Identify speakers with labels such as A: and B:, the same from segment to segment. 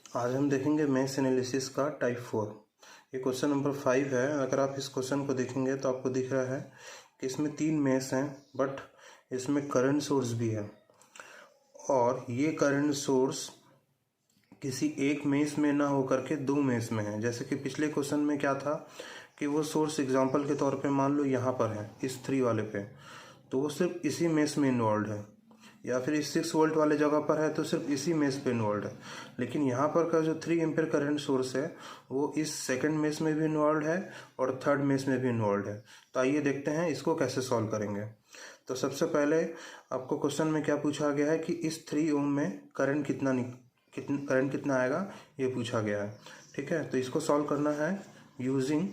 A: आज हम देखेंगे मेश एनालिसिस का टाइप 4। ये क्वेश्चन नंबर 5 है। अगर आप इस क्वेश्चन को देखेंगे तो आपको दिख रहा है कि इसमें 3 मेश हैं, बट इसमें करंट सोर्स भी है और ये करंट सोर्स किसी एक मेश में ना होकर के 2 मेश में है। जैसे कि पिछले क्वेश्चन में क्या था कि वो सोर्स एग्जांपल के तौर पे मान लो यहाँ पर है, इस 3 वाले पे, तो वो सिर्फ इसी मेश में इन्वॉल्व है, या फिर इस 6 वोल्ट वाले जगह पर है तो सिर्फ इसी मेश पे इन्वॉल्व है। लेकिन यहाँ पर का जो 3 एम्पीयर करंट सोर्स है वो इस सेकंड मेश में भी इन्वॉल्व है और थर्ड मेश में भी इन्वॉल्व है। तो आइए देखते हैं इसको कैसे सॉल्व करेंगे। तो सबसे पहले आपको क्वेश्चन में क्या पूछा गया है कि इस 3 ओम में करंट कितना आएगा, ये पूछा गया है। ठीक है, तो इसको सॉल्व करना है यूजिंग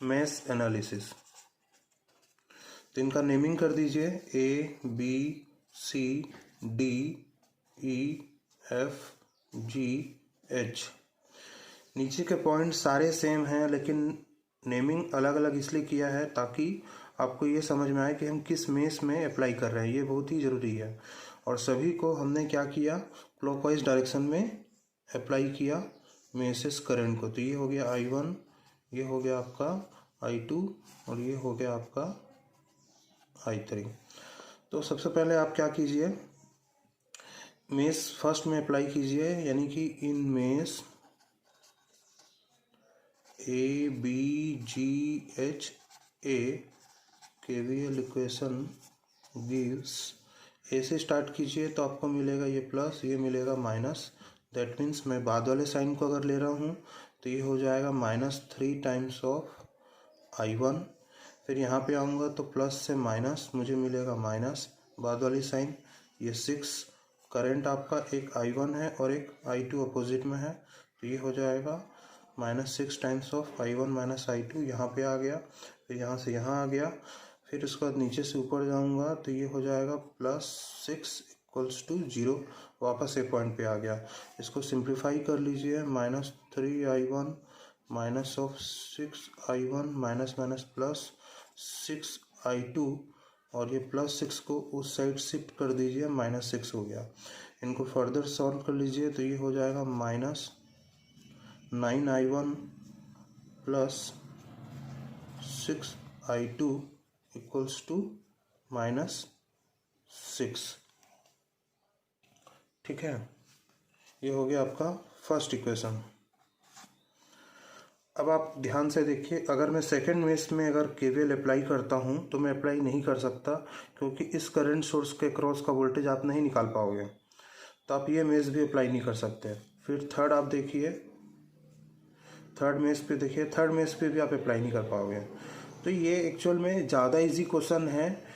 A: मेश एनालिसिस। तो इनका नेमिंग कर दीजिए A B C D E F G H। नीचे के पॉइंट सारे सेम हैं, लेकिन नेमिंग अलग अलग इसलिए किया है ताकि आपको ये समझ में आए कि हम किस मेश में अप्लाई कर रहे हैं। ये बहुत ही ज़रूरी है। और सभी को हमने क्या किया, क्लॉकवाइज डायरेक्शन में अप्लाई किया मेसेस करंट को। तो ये हो गया I1, ये हो गया आपका I2 और ये हो गया आपका I3। तो सबसे पहले आप क्या कीजिए, मेश फर्स्ट में अप्लाई कीजिए, यानी कि in mesh ABGHA KVL equation gives, A से स्टार्ट कीजिए तो आपको मिलेगा ये प्लस, ये मिलेगा माइनस। दैट मीन्स मैं बाद वाले साइन को अगर ले रहा हूँ तो ये हो जाएगा -3 टाइम्स ऑफ I1। फिर यहाँ पे आऊँगा तो प्लस से माइनस, मुझे मिलेगा माइनस बाद वाली साइन, ये 6। करंट आपका एक I1 है और एक I2 अपोजिट में है, तो ये हो जाएगा -6 times of I1 minus I2। यहाँ पे आ गया, फिर यहाँ से यहाँ आ गया, फिर उसके बाद नीचे से ऊपर जाऊँगा तो ये हो जाएगा +6 = 0। वापस एक पॉइंट पे आ गया। इसको सिंप्लीफाई कर लीजिए, -3I1 -6I1 माइनस +6I2, और ये +6 को उस साइड शिफ्ट कर दीजिए, -6 हो गया। इनको फर्दर सॉल्व कर लीजिए तो ये हो जाएगा -9I1 +6I2 = -6। ठीक है, ये हो गया आपका फर्स्ट इक्वेशन। अब आप ध्यान से देखिए, अगर मैं सेकंड मेश में अगर केवीएल अप्लाई करता हूँ तो मैं अप्लाई नहीं कर सकता, क्योंकि इस करंट सोर्स के क्रॉस का वोल्टेज आप नहीं निकाल पाओगे। तो आप ये मेश भी अप्लाई नहीं कर सकते। फिर थर्ड आप देखिए, थर्ड मेश पे देखिए, थर्ड मेश पे भी आप अप्लाई नहीं कर पाओगे। तो ये एक्चुअल में ज़्यादा इजी क्वेश्चन है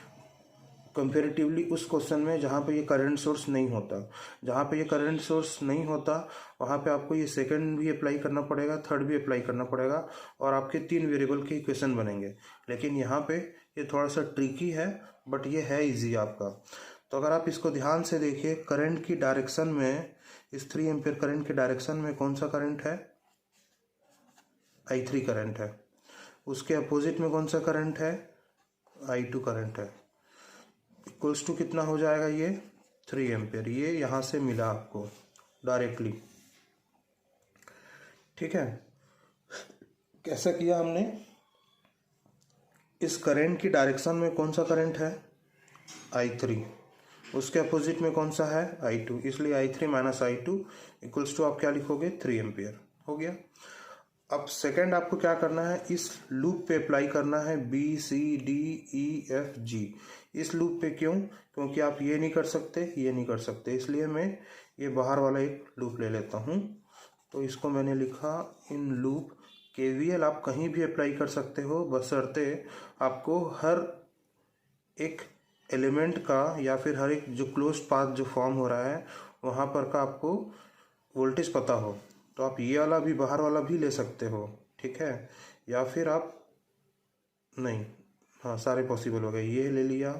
A: कंपेरेटिवली उस क्वेश्चन में जहाँ पे ये करंट सोर्स नहीं होता। जहाँ पे ये करंट सोर्स नहीं होता वहाँ पे आपको ये सेकंड भी अप्लाई करना पड़ेगा, थर्ड भी अप्लाई करना पड़ेगा, और आपके 3 वेरिएबल के इक्वेशन बनेंगे। लेकिन यहाँ पे ये थोड़ा सा ट्रिकी है, बट ये है इजी आपका। तो अगर आप इसको ध्यान से देखिए, करंट की डायरेक्शन में, इस 3 एम्पीयर करंट के डायरेक्शन में कौन सा करंट है, I3 करंट है। उसके अपोजिट में कौन सा करंट है, I2 करंट है। इक्वल्स टू कितना हो जाएगा, ये 3 एम्पीयर। ये यहाँ से मिला आपको डायरेक्टली। ठीक है, कैसा किया हमने, इस करंट की डायरेक्शन में कौन सा करंट है, I3, उसके अपोजिट में कौन सा है, I2, इसलिए I3 minus I2 equals to आप क्या लिखोगे, 3 एम्पीयर। हो गया। अब सेकंड आपको क्या करना है, इस लूप पे अप्लाई करना है BCDEFG। इस लूप पे क्यों, क्योंकि आप ये नहीं कर सकते, ये नहीं कर सकते, इसलिए मैं ये बाहर वाला एक लूप ले लेता हूँ। तो इसको मैंने लिखा इन लूप। KVL आप कहीं भी अप्लाई कर सकते हो, बशर्ते आपको हर एक एलिमेंट का या फिर हर एक जो क्लोज पाथ जो फॉर्म हो रहा है वहाँ पर का आपको वोल्टेज पता हो। तो आप ये वाला भी, बाहर वाला भी ले सकते हो। ठीक है, या फिर आप नहीं, हाँ सारे पॉसिबल हो गए। ये ले लिया,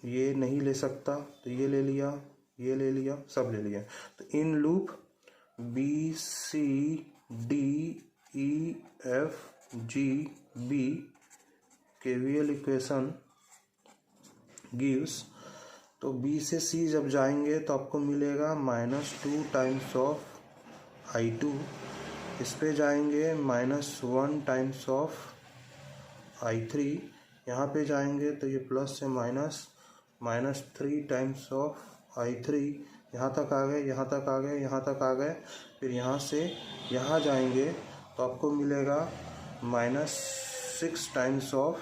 A: ये नहीं ले सकता तो ये ले लिया, ये ले लिया, सब ले लिया। तो in loop BCDEFG KVL equation gives तो बी से सी जब जाएंगे तो आपको मिलेगा -2 टाइम्स ऑफ I2। इस पे जाएंगे -1 टाइम्स ऑफ I3। यहाँ पे जाएंगे तो ये प्लस से माइनस -3 टाइम्स ऑफ I3। यहाँ तक आ गए, यहाँ तक आ गए, यहाँ तक आ गए। फिर यहाँ से यहाँ जाएंगे तो आपको मिलेगा -6 टाइम्स ऑफ,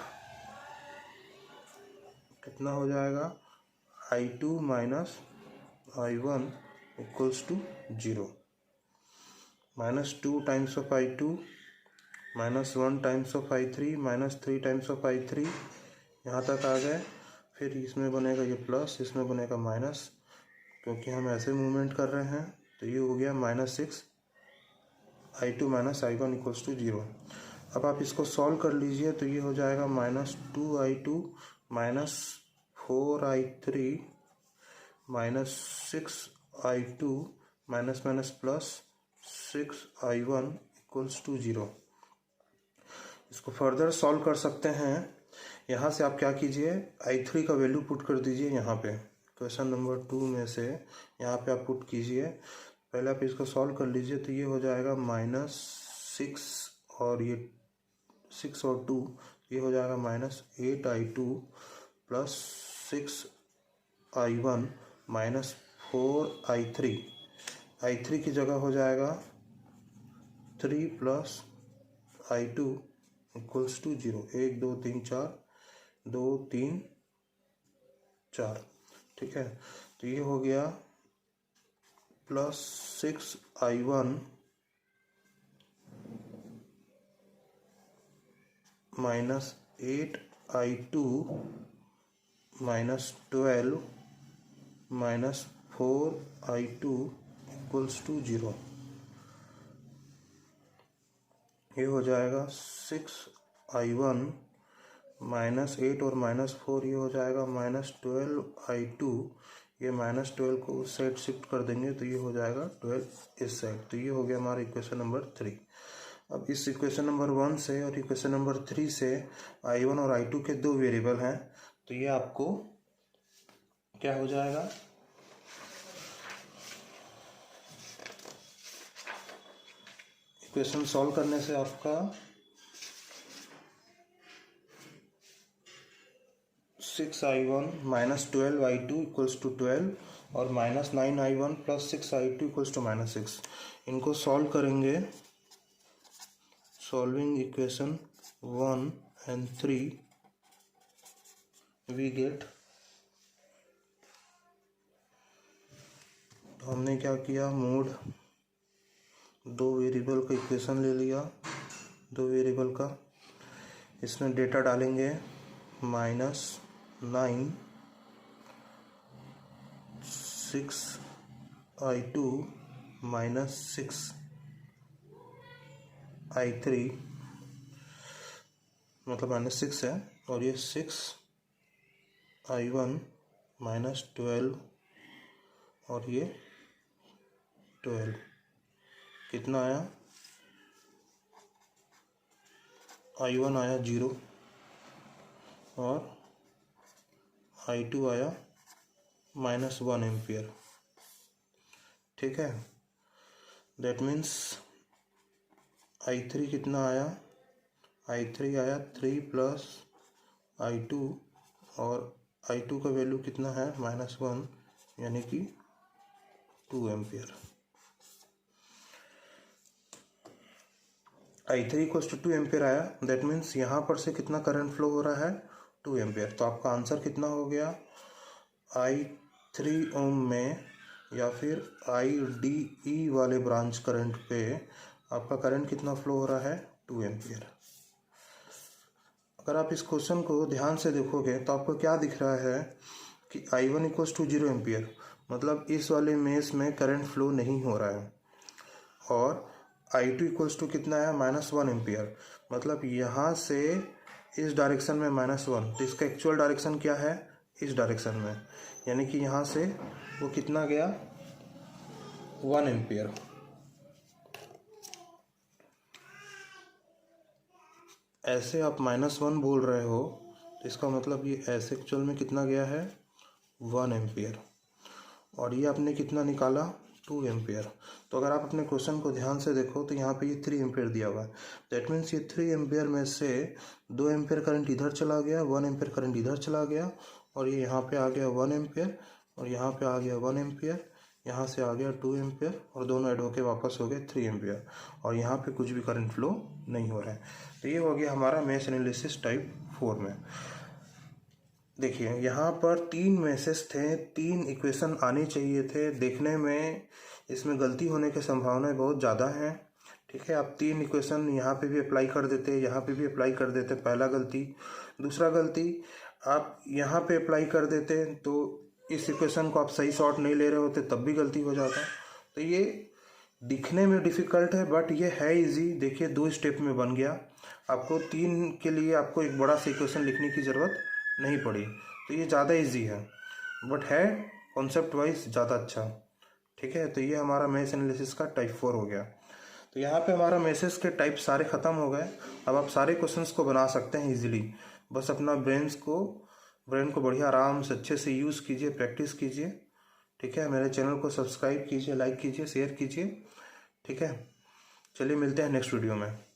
A: कितना हो जाएगा, I2 minus I1 equals to 0। -2 times of I2 -1 times of I3 -3 times of I3, यहाँ तक आ गए। फिर इसमें बनेगा ये प्लस, इसमें बनेगा माइनस, क्योंकि हम ऐसे मूवमेंट कर रहे हैं। तो ये हो गया -6 I2 minus I1 equals to 0। अब आप इसको सॉल्व कर लीजिए तो ये हो जाएगा -2 I2 -4 I3 -6 I2 minus minus plus 6 I1 equals to 0। इसको फर्दर सॉल्व कर सकते हैं। यहाँ से आप क्या कीजिए, I3 का वैल्यू पुट कर दीजिए यहाँ पे, क्वेश्चन नंबर 2 में से यहाँ पे आप पुट कीजिए। पहले आप इसको सॉल्व कर लीजिए तो ये हो जाएगा -6 और ये 6 और 2, ये हो जाएगा -8 I2 plus 6 I1 -4 I3। I3 की जगह हो जाएगा 3 प्लस I2 इक्वल्स टू 0। 1 2 3 4, 2 3 4, ठीक है। तो ये हो गया +6 I1 -8 I2 -12 -4 I2 equals to 0। ये हो जाएगा 6 I1 -8 और -4, ये हो जाएगा -12 I2। ये -12 को उस साइड शिफ्ट कर देंगे तो ये हो जाएगा 12 इस साइड। तो ये हो गया हमारा इक्वेशन नंबर 3। अब इस इक्वेशन नंबर 1 से और इक्वेशन नंबर 3 से I1 और I2 के दो वेरिएबल हैं, तो ये आपको क्या हो जाएगा, इक्वेशन सॉल्व करने से आपका 6 I1 -12 I2 इक्वल्स टू 12 और -9 I1 plus 6 I2 equals to -6। इनको सॉल्व करेंगे, solving equation 1 and 3 we get, हमने क्या किया, मूड दो वेरिएबल का इक्वेशन ले लिया, दो वेरिएबल का। इसमें डेटा डालेंगे -9 6 I2 -6 I3, मतलब -6 है, और ये 6 I1 -12 और ये 12, कितना आया, I1 आया 0 और I2 आया -1 एम्पियर, ठीक है। दैट मीन्स I3 कितना आया, I3 आया 3 प्लस I2 और I2 का वैल्यू कितना है, -1, यानी कि 2 ampere. I3 equals to 2 ampere आया, दैट मीन्स यहाँ पर से कितना करंट फ्लो हो रहा है, 2 एम्पियर। तो आपका आंसर कितना हो गया, I3 ओम में या फिर IDE वाले ब्रांच करंट पे आपका करंट कितना फ्लो हो रहा है, 2 एम्पियर। अगर आप इस क्वेश्चन को ध्यान से देखोगे तो आपको क्या दिख रहा है कि I1 इक्वल्स टू 0 एम्पियर, मतलब इस वाले मेश में करंट फ्लो नहीं हो रहा है, और I2 इक्वल्स टू कितना है, -1 एम्पियर, मतलब यहाँ से इस डायरेक्शन में -1, तो इसका एक्चुअल डायरेक्शन क्या है, इस डायरेक्शन में, यानी कि यहाँ से वो कितना गया, 1 एम्पियर। ऐसे आप -1 बोल रहे हो तो इसका मतलब ये ऐसे एक्चुअल में कितना गया है, 1 एम्पियर, और ये आपने कितना निकाला 2 एम्पियर। तो अगर आप अपने क्वेश्चन को ध्यान से देखो तो यहाँ पे ये 3 एम्पियर दिया हुआ है। दैट मीन्स ये 3 एम्पियर में से 2 एम्पियर करंट इधर चला गया, 1 एम्पियर करंट इधर चला गया, और ये यहाँ पे आ गया 1 एम्पियर, और यहाँ पे आ गया 1 एम्पियर, यहाँ से आ गया 2 एम्पियर, और दोनों ऐड होके वापस हो गए 3 एम्पियर, और यहाँ पे कुछ भी करंट फ्लो नहीं हो रहा है। तो ये हो गया हमारा मेश एनालिसिस टाइप 4 में। देखिए यहाँ पर 3 मेसेज थे, 3 इक्वेशन आने चाहिए थे। देखने में इसमें गलती होने की संभावनाएं बहुत ज़्यादा हैं। ठीक है, आप 3 इक्वेशन यहाँ पे भी अप्लाई कर देते, यहाँ पे भी अप्लाई कर देते, पहला गलती। दूसरा गलती, आप यहाँ पे अप्लाई कर देते तो इस इक्वेशन को आप सही शॉर्ट नहीं ले रहे होते, तब भी गलती हो जाता। तो ये दिखने में डिफ़िकल्ट है बट ये है इजी। देखिए 2 स्टेप में बन गया। आपको 3 के लिए आपको एक बड़ा सा इक्वेशन लिखने की ज़रूरत नहीं पड़ी, तो ये ज़्यादा इजी है बट है कॉन्सेप्ट वाइज ज़्यादा अच्छा। ठीक है, तो ये हमारा मेश एनालिसिस का टाइप 4 हो गया। तो यहाँ पे हमारा मैसेज के टाइप सारे ख़त्म हो गए। अब आप सारे क्वेश्चंस को बना सकते हैं इजीली। बस अपना ब्रेन को बढ़िया आराम से अच्छे से यूज़ कीजिए, प्रैक्टिस कीजिए। ठीक है, मेरे चैनल को सब्सक्राइब कीजिए, लाइक कीजिए, शेयर कीजिए। ठीक है, चलिए मिलते हैं नेक्स्ट वीडियो में।